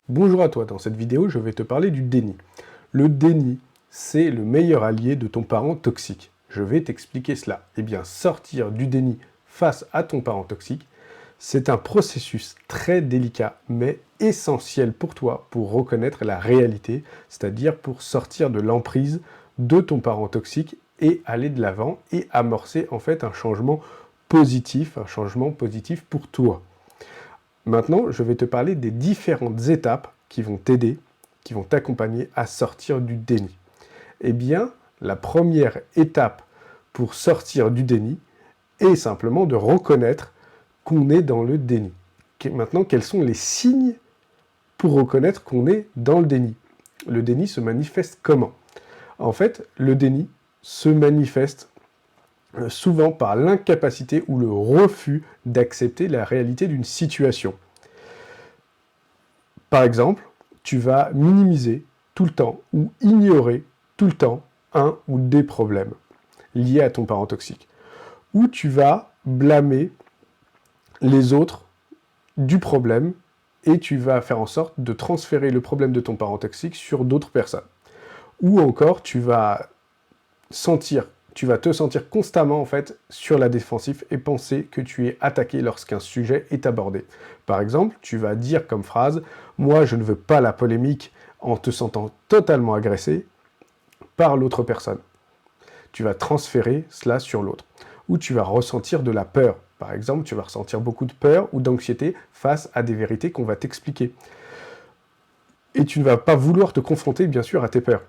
Bonjour à toi, dans cette vidéo, je vais te parler du déni. Le déni, c'est le meilleur allié de ton parent toxique. Je vais t'expliquer cela. Eh bien, sortir du déni face à ton parent toxique, c'est un processus très délicat, mais essentiel pour toi pour reconnaître la réalité, c'est-à-dire pour sortir de l'emprise de ton parent toxique et aller de l'avant et amorcer en fait un changement positif pour toi. Maintenant, je vais te parler des différentes étapes qui vont t'aider, qui vont t'accompagner à sortir du déni. Eh bien, la première étape pour sortir du déni est simplement de reconnaître qu'on est dans le déni. Maintenant, quels sont les signes pour reconnaître qu'on est dans le déni? Le déni se manifeste comment? En fait, le déni se manifeste souvent par l'incapacité ou le refus d'accepter la réalité d'une situation. Par exemple, tu vas minimiser tout le temps ou ignorer tout le temps un ou des problèmes liés à ton parent toxique. Ou tu vas blâmer les autres du problème et tu vas faire en sorte de transférer le problème de ton parent toxique sur d'autres personnes. Ou encore, tu vas te sentir constamment en fait sur la défensive et penser que tu es attaqué lorsqu'un sujet est abordé. Par exemple, tu vas dire comme phrase « Moi, je ne veux pas la polémique » en te sentant totalement agressé par l'autre personne. Tu vas transférer cela sur l'autre. Ou tu vas ressentir de la peur. Par exemple, tu vas ressentir beaucoup de peur ou d'anxiété face à des vérités qu'on va t'expliquer. Et tu ne vas pas vouloir te confronter, bien sûr, à tes peurs.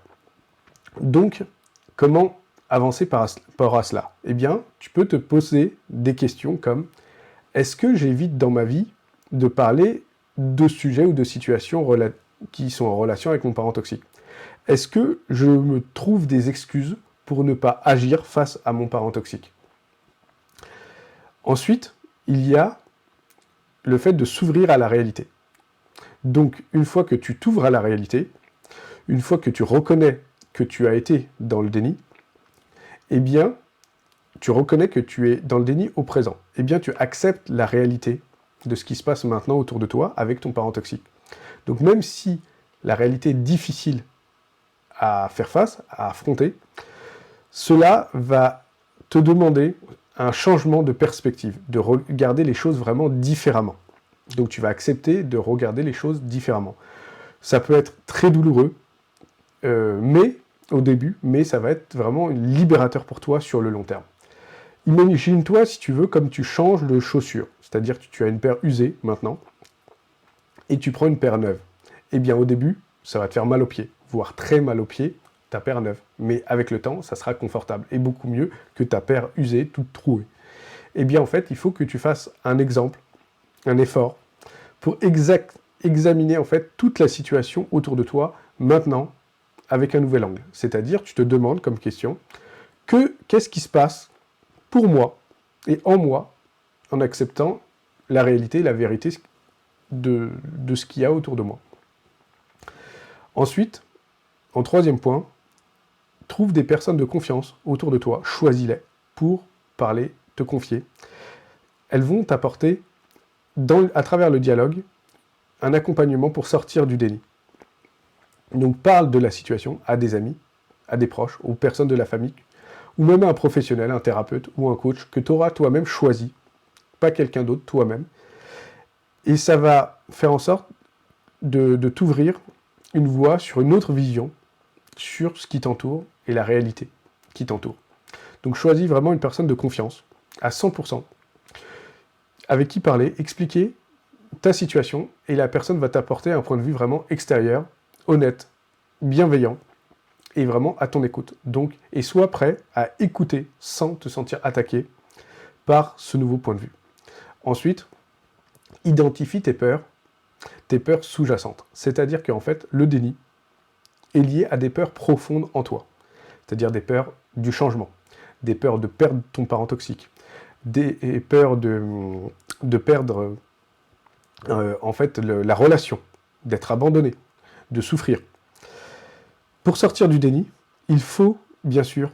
Donc, comment avancer par rapport à cela? Eh bien, tu peux te poser des questions comme « Est-ce que j'évite dans ma vie de parler de sujets ou de situations qui sont en relation avec mon parent toxique? Est-ce que je me trouve des excuses pour ne pas agir face à mon parent toxique ?» Ensuite, il y a le fait de s'ouvrir à la réalité. Donc, une fois que tu t'ouvres à la réalité, une fois que tu reconnais que tu as été dans le déni, eh bien, tu reconnais que tu es dans le déni au présent. Eh bien, tu acceptes la réalité de ce qui se passe maintenant autour de toi avec ton parent toxique. Donc, même si la réalité est difficile à faire face, à affronter, cela va te demander un changement de perspective, de regarder les choses vraiment différemment. Donc, tu vas accepter de regarder les choses différemment. Ça peut être très douloureux, au début, mais ça va être vraiment libérateur pour toi sur le long terme. Imagine-toi, si tu veux, comme tu changes de chaussures. C'est-à-dire que tu as une paire usée, maintenant, et tu prends une paire neuve. Eh bien, au début, ça va te faire mal aux pieds, voire très mal aux pieds, ta paire neuve. Mais avec le temps, ça sera confortable, et beaucoup mieux que ta paire usée, toute trouée. Eh bien, en fait, il faut que tu fasses un exemple, un effort, pour examiner, en fait, toute la situation autour de toi, maintenant, avec un nouvel angle. C'est-à-dire, tu te demandes comme question, qu'est-ce qui se passe pour moi et en moi, en acceptant la réalité, la vérité de ce qu'il y a autour de moi. Ensuite, en troisième point, trouve des personnes de confiance autour de toi, choisis-les pour parler, te confier. Elles vont t'apporter, à travers le dialogue, un accompagnement pour sortir du déni. Donc parle de la situation à des amis, à des proches, aux personnes de la famille, ou même à un professionnel, un thérapeute ou un coach que tu auras toi-même choisi, pas quelqu'un d'autre, toi-même. Et ça va faire en sorte de t'ouvrir une voie sur une autre vision, sur ce qui t'entoure et la réalité qui t'entoure. Donc choisis vraiment une personne de confiance, à 100%, avec qui parler, expliquer ta situation, et la personne va t'apporter un point de vue vraiment extérieur, honnête, bienveillant, et vraiment à ton écoute. Donc, et sois prêt à écouter sans te sentir attaqué par ce nouveau point de vue. Ensuite, identifie tes peurs sous-jacentes. C'est-à-dire qu'en fait, le déni est lié à des peurs profondes en toi. C'est-à-dire des peurs du changement, des peurs de perdre ton parent toxique, des peurs de perdre en fait la relation, d'être abandonné, de souffrir. Pour sortir du déni, il faut bien sûr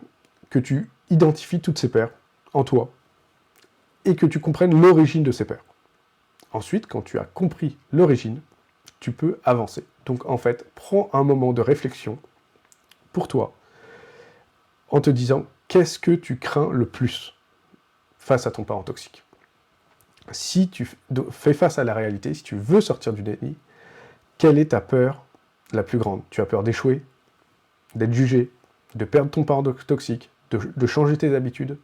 que tu identifies toutes ces peurs en toi et que tu comprennes l'origine de ces peurs. Ensuite, quand tu as compris l'origine, tu peux avancer. Donc en fait, prends un moment de réflexion pour toi, en te disant qu'est-ce que tu crains le plus face à ton parent toxique. Si tu fais face à la réalité, si tu veux sortir du déni, quelle est ta peur la plus grande? Tu as peur d'échouer, d'être jugé, de perdre ton parent toxique, de changer tes habitudes?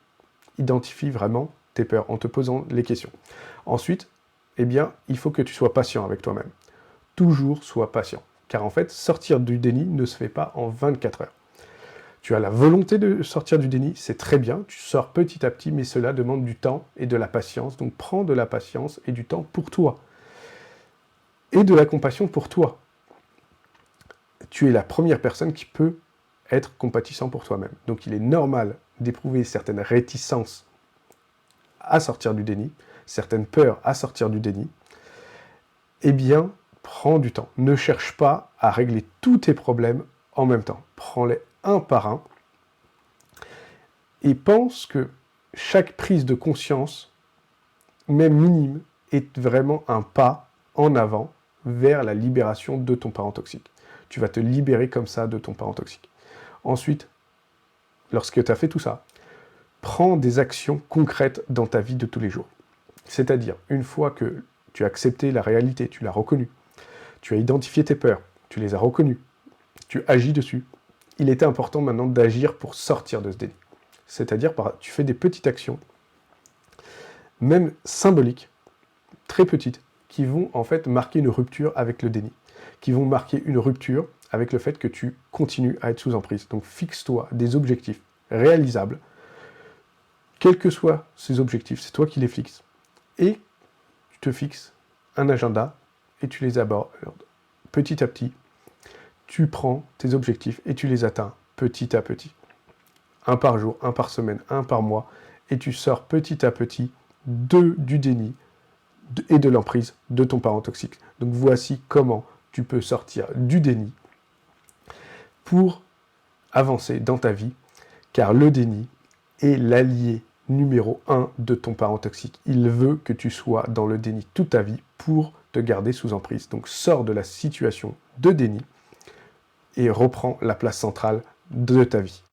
Identifie vraiment tes peurs en te posant les questions. Ensuite, eh bien, il faut que tu sois patient avec toi-même. Toujours sois patient. Car en fait, sortir du déni ne se fait pas en 24 heures. Tu as la volonté de sortir du déni, c'est très bien, tu sors petit à petit, mais cela demande du temps et de la patience. Donc prends de la patience et du temps pour toi. Et de la compassion pour toi. Tu es la première personne qui peut être compatissant pour toi-même. Donc il est normal d'éprouver certaines réticences à sortir du déni, certaines peurs à sortir du déni. Eh bien, prends du temps. Ne cherche pas à régler tous tes problèmes en même temps. Prends-les un par un et pense que chaque prise de conscience, même minime, est vraiment un pas en avant vers la libération de ton parent toxique. Tu vas te libérer comme ça de ton parent toxique. Ensuite, lorsque tu as fait tout ça, prends des actions concrètes dans ta vie de tous les jours. C'est-à-dire, une fois que tu as accepté la réalité, tu l'as reconnue, tu as identifié tes peurs, tu les as reconnues, tu agis dessus, il était important maintenant d'agir pour sortir de ce déni. C'est-à-dire, tu fais des petites actions, même symboliques, très petites, qui vont en fait marquer une rupture avec le déni, qui vont marquer une rupture avec le fait que tu continues à être sous emprise. Donc fixe-toi des objectifs réalisables, quels que soient ces objectifs, c'est toi qui les fixes, et tu te fixes un agenda et tu les abordes petit à petit. Tu prends tes objectifs et tu les atteins petit à petit. Un par jour, un par semaine, un par mois, et tu sors petit à petit du déni et de l'emprise de ton parent toxique. Donc voici comment tu peux sortir du déni pour avancer dans ta vie, car le déni est l'allié numéro 1 de ton parent toxique. Il veut que tu sois dans le déni toute ta vie pour te garder sous emprise. Donc sors de la situation de déni et reprends la place centrale de ta vie.